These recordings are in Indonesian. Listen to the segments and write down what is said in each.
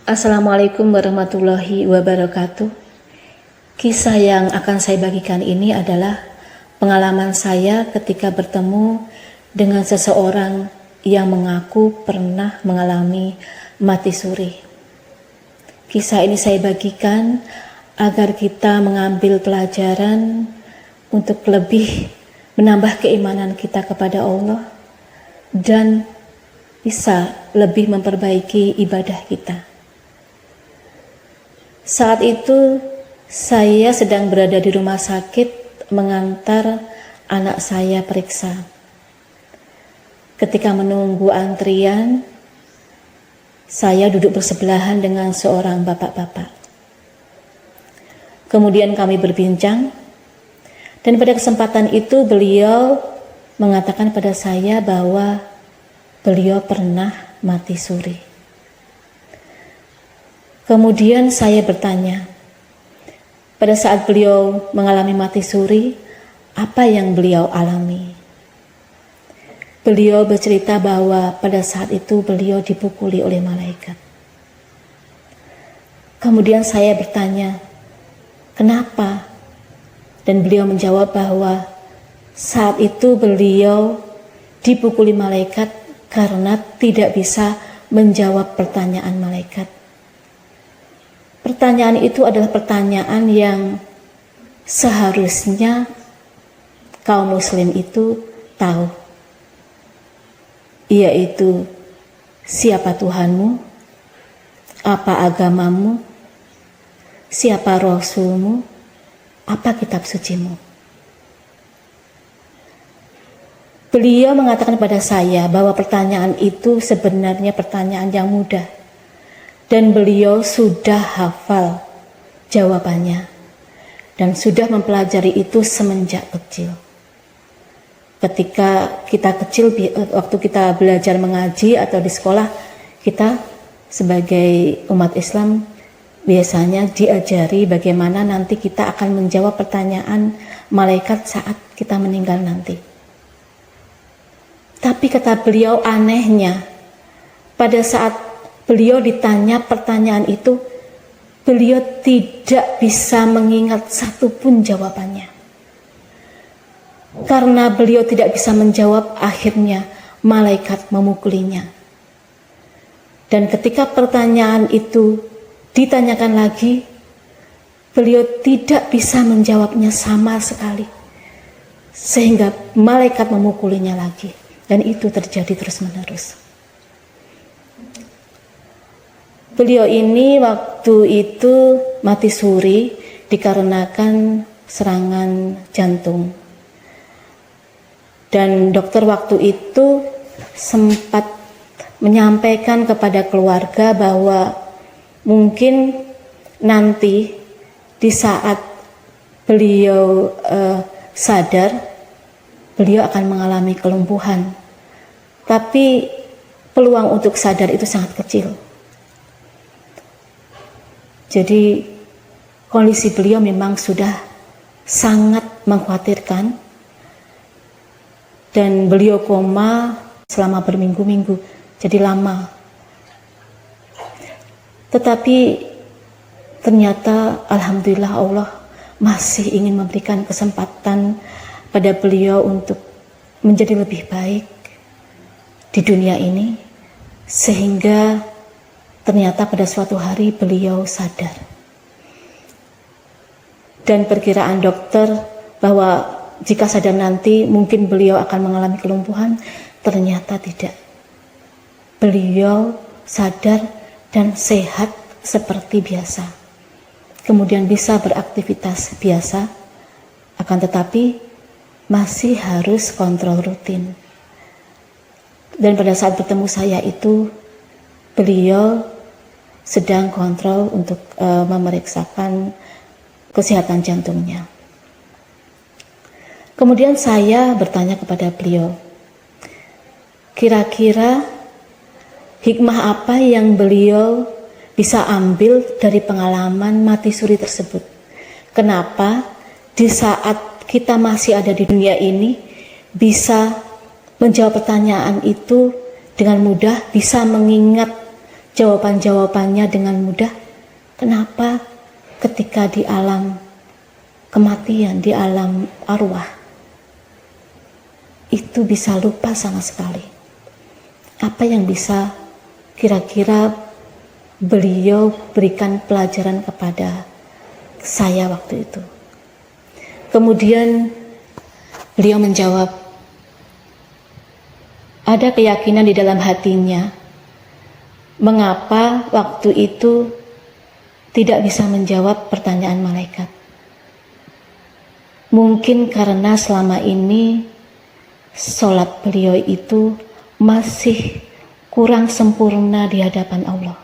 Assalamualaikum warahmatullahi wabarakatuh. Kisah yang akan saya bagikan ini adalah pengalaman saya ketika bertemu dengan seseorang yang mengaku pernah mengalami mati suri. Kisah ini saya bagikan agar kita mengambil pelajaran untuk lebih menambah keimanan kita kepada Allah dan bisa lebih memperbaiki ibadah kita. Saat itu saya sedang berada di rumah sakit mengantar anak saya periksa. Ketika menunggu antrian, saya duduk bersebelahan dengan seorang bapak-bapak. Kemudian kami berbincang, dan pada kesempatan itu beliau mengatakan pada saya bahwa beliau pernah mati suri. Kemudian saya bertanya, pada saat beliau mengalami mati suri, apa yang beliau alami? Beliau bercerita bahwa pada saat itu beliau dipukuli oleh malaikat. Kemudian saya bertanya, kenapa? Dan beliau menjawab bahwa saat itu beliau dipukuli malaikat karena tidak bisa menjawab pertanyaan malaikat. Pertanyaan itu adalah pertanyaan yang seharusnya kaum muslim itu tahu, yaitu siapa Tuhanmu, apa agamamu, siapa Rasulmu, apa kitab sucimu. Beliau mengatakan pada saya bahwa pertanyaan itu sebenarnya pertanyaan yang mudah. Dan beliau sudah hafal jawabannya dan sudah mempelajari itu semenjak kecil. Ketika kita kecil, waktu kita belajar mengaji atau di sekolah, kita sebagai umat Islam biasanya diajari bagaimana nanti kita akan menjawab pertanyaan malaikat saat kita meninggal nanti. Tapi kata beliau, anehnya pada saat beliau ditanya pertanyaan itu, beliau tidak bisa mengingat satupun jawabannya. Karena beliau tidak bisa menjawab, akhirnya malaikat memukulinya. Dan ketika pertanyaan itu ditanyakan lagi, beliau tidak bisa menjawabnya sama sekali. Sehingga malaikat memukulinya lagi. Dan itu terjadi terus-menerus. Beliau ini waktu itu mati suri dikarenakan serangan jantung. Dan dokter waktu itu sempat menyampaikan kepada keluarga bahwa mungkin nanti di saat beliau sadar, beliau akan mengalami kelumpuhan. Tapi peluang untuk sadar itu sangat kecil. Jadi kondisi beliau memang sudah sangat mengkhawatirkan dan beliau koma selama berminggu-minggu, jadi lama. Tetapi ternyata alhamdulillah Allah masih ingin memberikan kesempatan pada beliau untuk menjadi lebih baik di dunia ini, sehingga ternyata pada suatu hari beliau sadar. Dan perkiraan dokter bahwa jika sadar nanti mungkin beliau akan mengalami kelumpuhan, ternyata tidak. Beliau sadar dan sehat seperti biasa. Kemudian bisa beraktivitas biasa, akan tetapi masih harus kontrol rutin. Dan pada saat bertemu saya itu, beliau sedang kontrol untuk memeriksakan kesehatan jantungnya. Kemudian saya bertanya kepada beliau, kira-kira hikmah apa yang beliau bisa ambil dari pengalaman mati suri tersebut? Kenapa di saat kita masih ada di dunia ini bisa menjawab pertanyaan itu dengan mudah, bisa mengingat jawaban-jawabannya dengan mudah. Kenapa ketika di alam kematian, di alam arwah, itu bisa lupa sama sekali? Apa yang bisa kira-kira beliau berikan pelajaran kepada saya waktu itu? Kemudian beliau menjawab, ada keyakinan di dalam hatinya mengapa waktu itu tidak bisa menjawab pertanyaan malaikat. Mungkin karena selama ini sholat beliau itu masih kurang sempurna di hadapan Allah.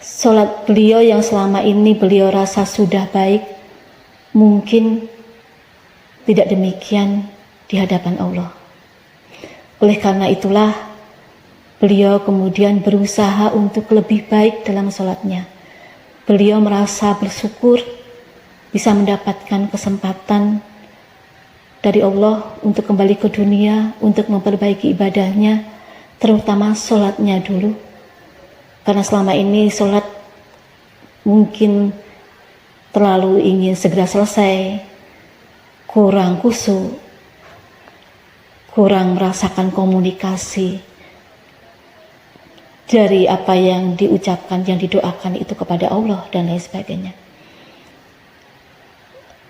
Sholat beliau yang selama ini beliau rasa sudah baik, mungkin tidak demikian di hadapan Allah. Oleh karena itulah beliau kemudian berusaha untuk lebih baik dalam sholatnya. Beliau merasa bersyukur bisa mendapatkan kesempatan dari Allah untuk kembali ke dunia, untuk memperbaiki ibadahnya, terutama sholatnya dulu. Karena selama ini sholat mungkin terlalu ingin segera selesai, kurang khusyuk, kurang merasakan komunikasi dari apa yang diucapkan, yang didoakan itu kepada Allah dan lain sebagainya.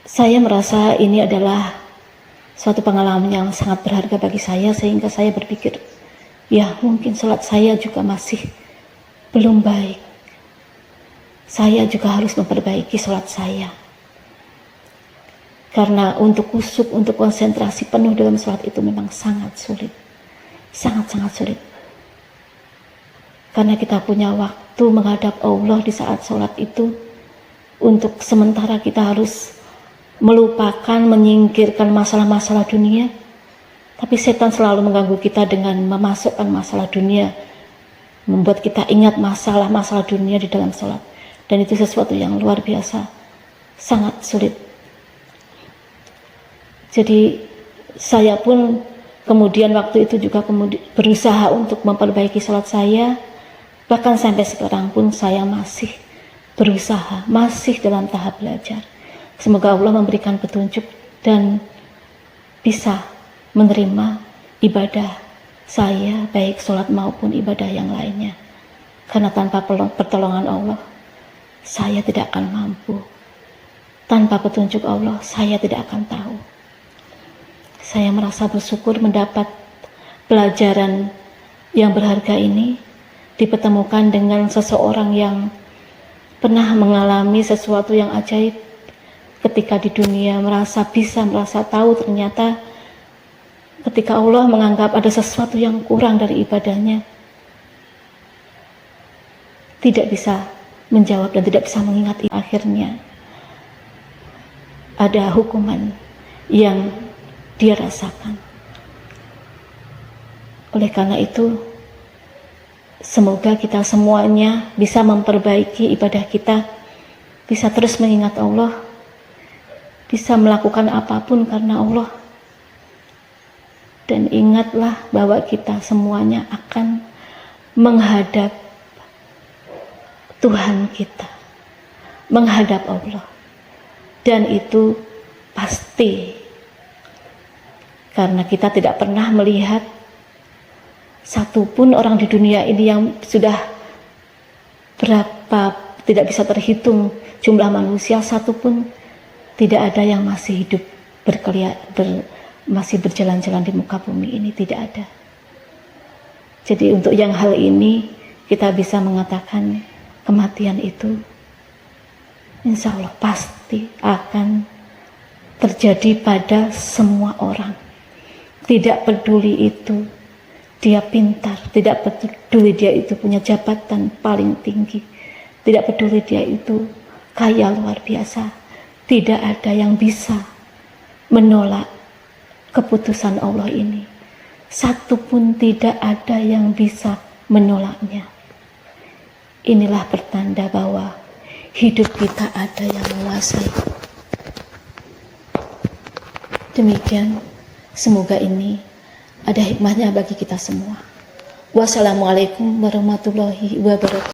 Saya merasa ini adalah suatu pengalaman yang sangat berharga bagi saya, sehingga saya berpikir, ya mungkin sholat saya juga masih belum baik. Saya juga harus memperbaiki sholat saya. Karena untuk khusyuk, untuk konsentrasi penuh dalam sholat itu memang sangat sulit. Sangat-sangat sulit. Karena kita punya waktu menghadap Allah di saat sholat itu, untuk sementara kita harus melupakan, menyingkirkan masalah-masalah dunia. Tapi setan selalu mengganggu kita dengan memasukkan masalah dunia, membuat kita ingat masalah-masalah dunia di dalam sholat. Dan itu sesuatu yang luar biasa, sangat sulit. Jadi saya pun kemudian waktu itu juga berusaha untuk memperbaiki sholat saya. Bahkan sampai sekarang pun saya masih berusaha, masih dalam tahap belajar. Semoga Allah memberikan petunjuk dan bisa menerima ibadah saya, baik sholat maupun ibadah yang lainnya. Karena tanpa pertolongan Allah, saya tidak akan mampu. Tanpa petunjuk Allah, saya tidak akan tahu. Saya merasa bersyukur mendapat pelajaran yang berharga ini, dipertemukan dengan seseorang yang pernah mengalami sesuatu yang ajaib ketika di dunia, merasa tahu ternyata ketika Allah menganggap ada sesuatu yang kurang dari ibadahnya, tidak bisa menjawab dan tidak bisa mengingat. Akhirnya ada hukuman yang dia rasakan. Oleh karena itu, semoga kita semuanya bisa memperbaiki ibadah kita, bisa terus mengingat Allah, bisa melakukan apapun karena Allah. Dan ingatlah bahwa kita semuanya akan menghadap Tuhan kita, menghadap Allah. Dan itu pasti, karena kita tidak pernah melihat satupun orang di dunia ini yang sudah berapa, tidak bisa terhitung jumlah manusia, satupun tidak ada yang masih hidup, masih berjalan-jalan di muka bumi ini, tidak ada. Jadi untuk yang hal ini kita bisa mengatakan kematian itu insya Allah pasti akan terjadi pada semua orang. Tidak peduli itu dia pintar, tidak peduli dia itu punya jabatan paling tinggi, tidak peduli dia itu kaya luar biasa, tidak ada yang bisa menolak keputusan Allah ini. Satupun tidak ada yang bisa menolaknya. Inilah pertanda bahwa hidup kita ada yang menguasai. Demikian, semoga ini ada hikmahnya bagi kita semua. Wassalamualaikum warahmatullahi wabarakatuh.